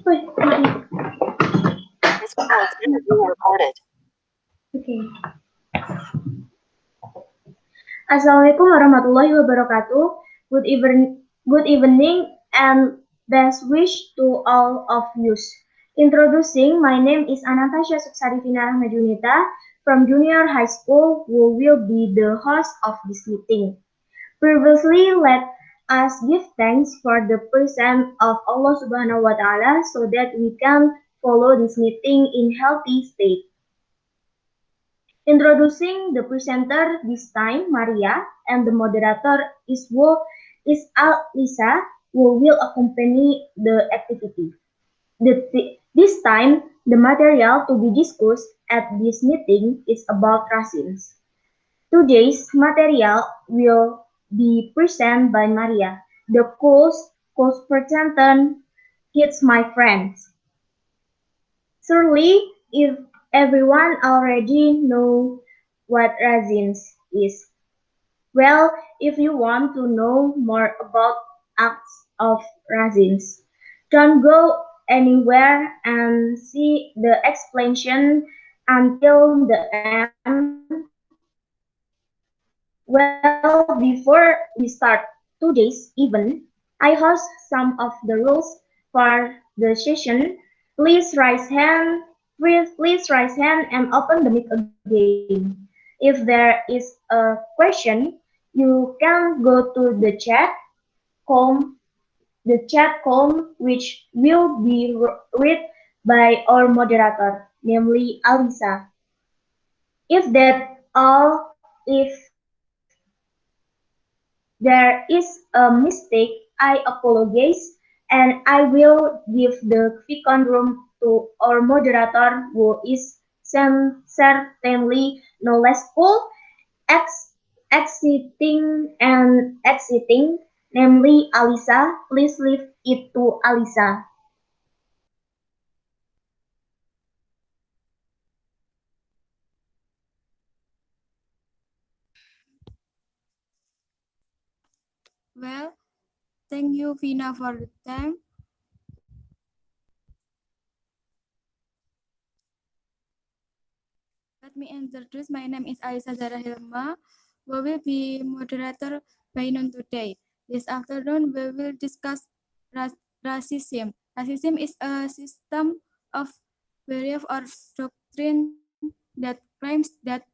Wait, This call is being recorded. okay. Assalamualaikum warahmatullahi wabarakatuh. Good evening and best wish to all of you. Introducing, my name is Anastasia Suksarifina Rahmajunita from Junior High School, who will be the host of this meeting. Previously, let us give thanks for the presence of Allah Subhanahu wa Ta'ala so that we can follow this meeting in healthy state. Introducing the presenter this time, Maria, and the moderator is Lisa, who will accompany the activity. This time, the material to be discussed at this meeting is about racism. Today's material will be presented by Maria. The course presenter Kids My Friends. Surely, if everyone already know what racism is, well, if you want to know more about acts of racism, don't go anywhere and see the explanation until the end. Well, before we start today's event, I host some of the rules for the session. Please raise hand. Please raise hand and open the mic again. If there is a question, you can go to the column, which will be read by our moderator, namely Alisa. If that all, if there is a mistake, I apologize and I will give the second room to our moderator who is certainly knowledgeable, exiting, namely Alisa. Please leave it to Alisa. Well, thank you, Vina, for the time. Let me introduce. My name is Aisa Zara Hilma. We will be moderator by noon today. This afternoon, we will discuss racism. Racism is a system of belief or doctrine that claims that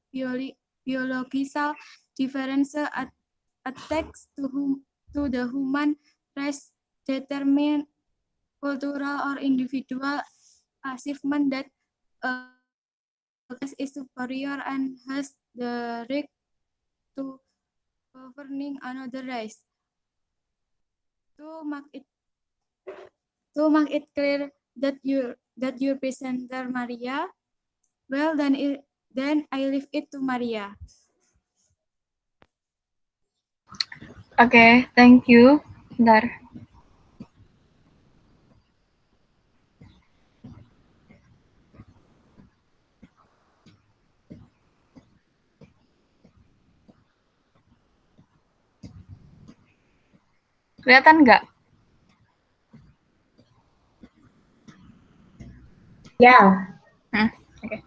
biological differences attacks to the human race determine cultural or individual achievement that class is superior and has the right to governing another race. To make it clear that your presenter Maria, well then I leave it to Maria. Okay, thank you. Bentar. Kelihatan nggak? Yeah. Okay.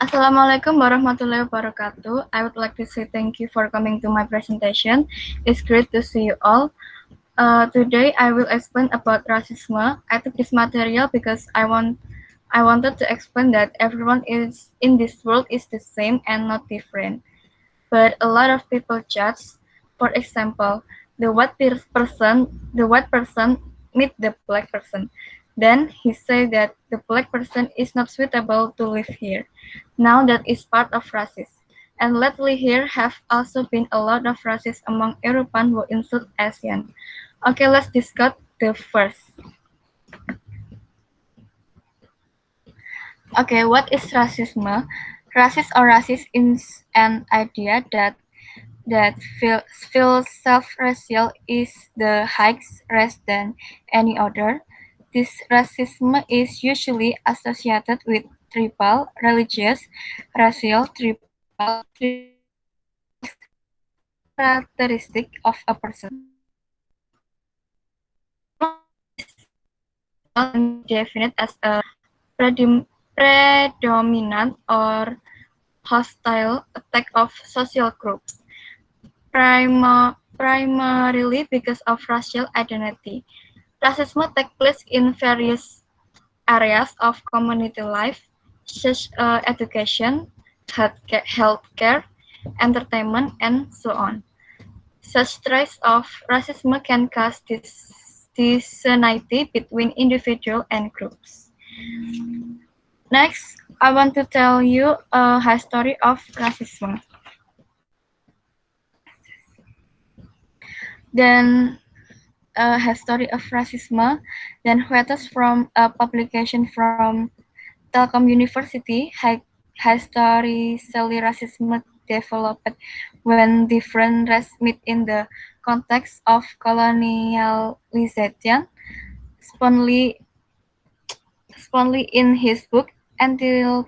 Assalamualaikum warahmatullahi wabarakatuh. I would like to say thank you for coming to my presentation. It's great to see you all. Today I will explain about racism. I took this material because I wanted to explain that everyone is in this world is the same and not different. But a lot of people judge. For example, the white person meet the black person. Then he said that the black person is not suitable to live here. Now that is part of racism. And lately here have also been a lot of racism among European who insult Asian. Okay, let's discuss the first. Okay, what is racism? Racist or racist is an idea that feels self-racial is the highest race than any other. This racism is usually associated with tribal, religious, racial, characteristic of a person. can be defined as a predominant or hostile attack of social groups, primarily because of racial identity. Racism takes place in various areas of community life, such as education, healthcare, entertainment, and so on. Such traits of racism can cause disunity between individuals and groups. Next, I want to tell you a history of racism. Then a history of racism, then quotes from a publication from Telkom University. Historically, racism developed when different races meet in the context of colonialization. Sponley in his book entitled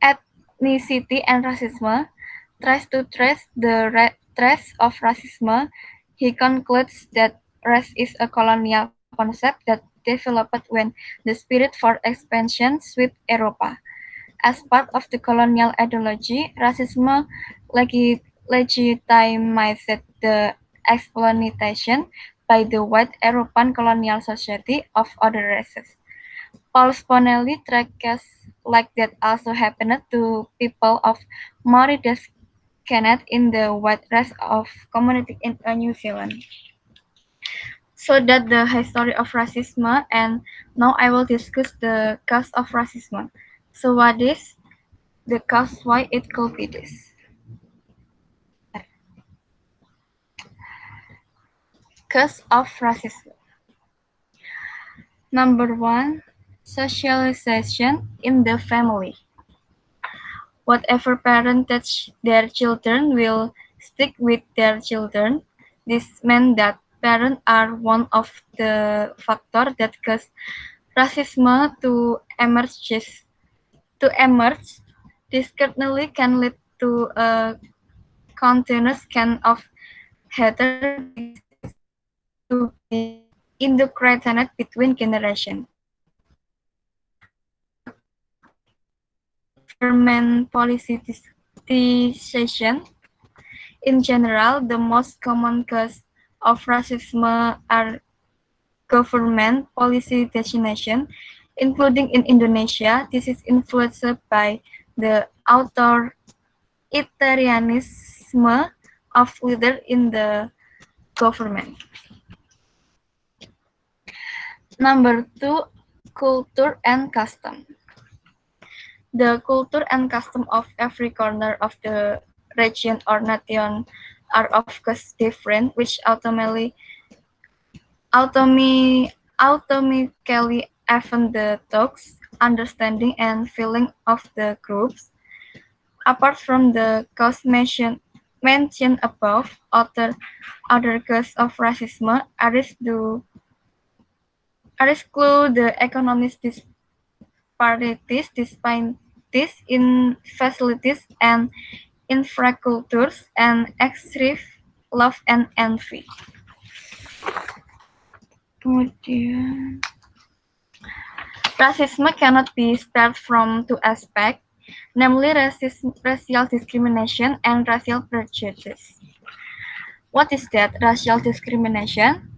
Ethnicity and Racism tries to trace the trace of racism. He concludes that race is a colonial concept that developed when the spirit for expansion swept Europa. As part of the colonial ideology, racism legitimized the exploitation by the white European colonial society of other races. Paul Sponelli traces like that also happened to people of Maori descent in the white race of community in New Zealand. So that the history of racism, and now I will discuss the cause of racism. So what is the cause why it could be this? Cause of racism. Number one, socialization in the family. Whatever parent teach their children will stick with their children. This meant that parents are one of the factors that cause racism to emerge. This certainly can lead to a continuous kind of hatred because it is to be indoctrinated between generations. Government policy decision. In general, the most common cause of racism are government policy decision, including in Indonesia. This is influenced by the authoritarianism of leaders in the government. Number two, culture and custom. The culture and custom of every corner of the region or nation are of course different, which automatically affect the thoughts, understanding, and feeling of the groups. Apart from the cause mentioned above, other causes of racism exclude the economic disparities in facilities and infrastructures and extreme love and envy. Kemudian, racism cannot be spared from two aspects, namely racial discrimination and racial prejudice. What is that? Racial discrimination?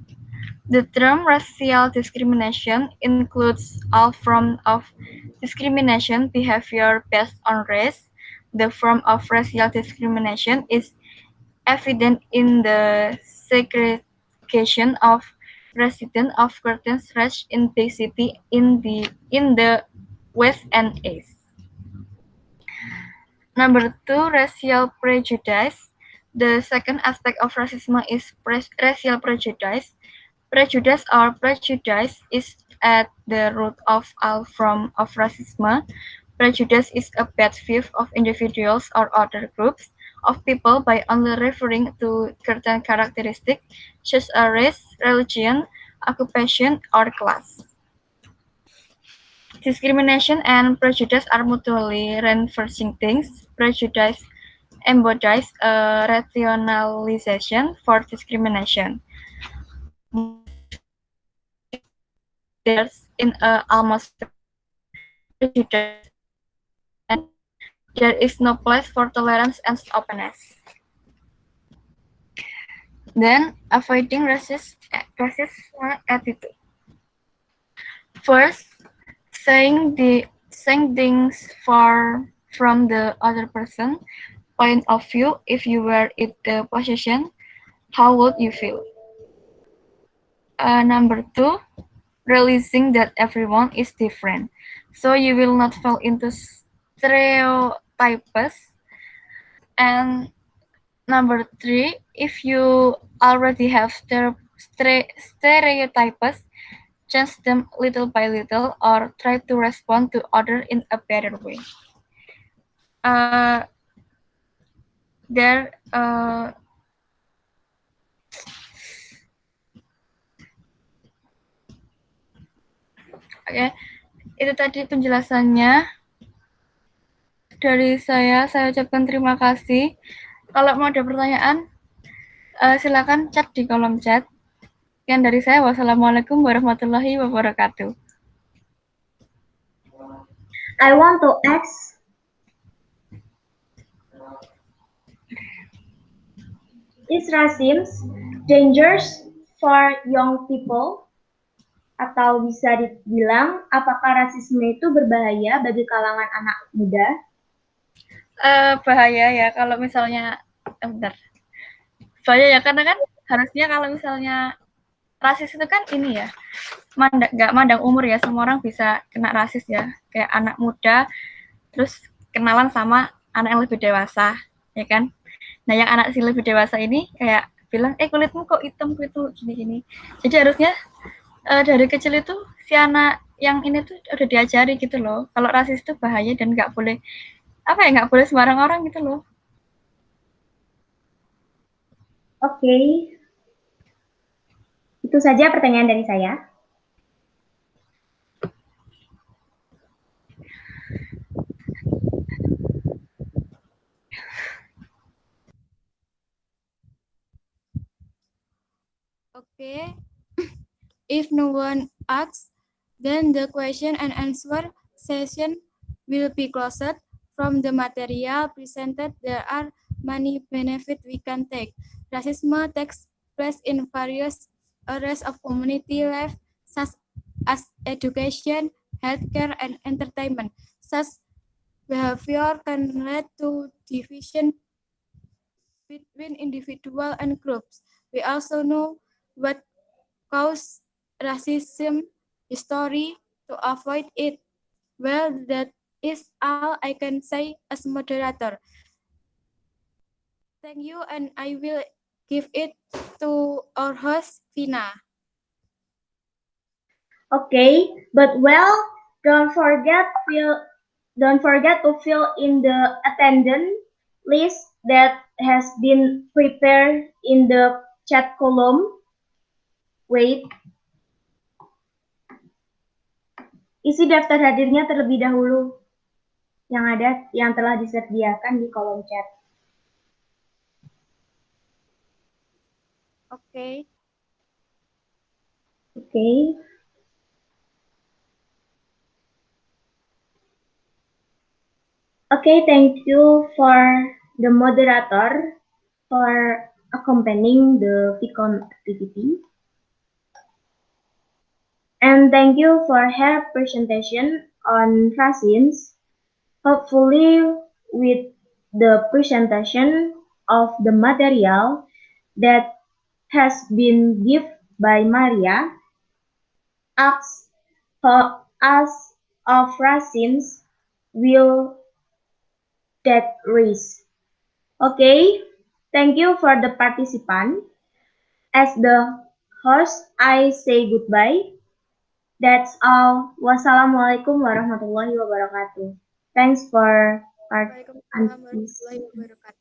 The term racial discrimination includes all forms of discrimination behavior based on race. The form of racial discrimination is evident in the segregation of residents of certain race in big cities in the West and East. Number two, racial prejudice. The second aspect of racism is racial prejudice. Prejudice or prejudice is at the root of all forms of racism. Prejudice is a bad view of individuals or other groups of people by only referring to certain characteristics such as race, religion, occupation, or class. Discrimination and prejudice are mutually reinforcing things. Prejudice embodies a rationalization for discrimination. there's in almost prejudice, and there is no place for tolerance and openness. Then, avoiding racist attitude. First, saying things far from the other person point of view. If you were in the position, how would you feel? Number two, realizing that everyone is different, so you will not fall into stereotypes. And number three, if you already have stereotypes, change them little by little or try to respond to others in a better way. There Oke, itu tadi penjelasannya dari saya ucapkan terima kasih. Kalau mau ada pertanyaan, silakan chat di kolom chat. Sekian dari saya, wassalamualaikum warahmatullahi wabarakatuh. I want to ask, is racism dangerous for young people? Atau bisa dibilang, apakah rasisme itu berbahaya bagi kalangan anak muda? Bahaya ya kalau misalnya, bahaya ya karena kan harusnya kalau misalnya rasis itu kan ini ya, nggak mandang umur ya, semua orang bisa kena rasis ya, kayak anak muda terus kenalan sama anak yang lebih dewasa, ya kan? Nah yang anak si lebih dewasa ini kayak bilang, kulitmu kok hitam gitu gini-gini. Jadi harusnya dari kecil itu si anak yang ini tuh udah diajari gitu loh, kalau rasis itu bahaya dan nggak boleh sembarang orang gitu loh. Oke. Itu saja pertanyaan dari saya. Okay. If no one asks, then the question and answer session will be closed. From the material presented, there are many benefits we can take. Racism takes place in various areas of community life, such as education, healthcare, and entertainment. Such behavior can lead to division between individuals and groups. We also know what causes racism history to avoid it. Well, that is all I can say as moderator. Thank you, and I will give it to our host, Vina. Okay, but don't forget to fill in the attendance list that has been prepared in the chat column. Wait. Isi daftar hadirnya terlebih dahulu yang telah disediakan di kolom chat. Okay. Okay. Okay, thank you for the moderator for accompanying the VCon activity. And thank you for her presentation on racism. Hopefully, with the presentation of the material that has been given by Maria, acts of racism will that raise. Okay, thank you for the participant. As the host, I say goodbye. That's all. Wassalamualaikum warahmatullahi wabarakatuh. Thanks for Waalaikumsalam warahmatullahi wabarakatuh.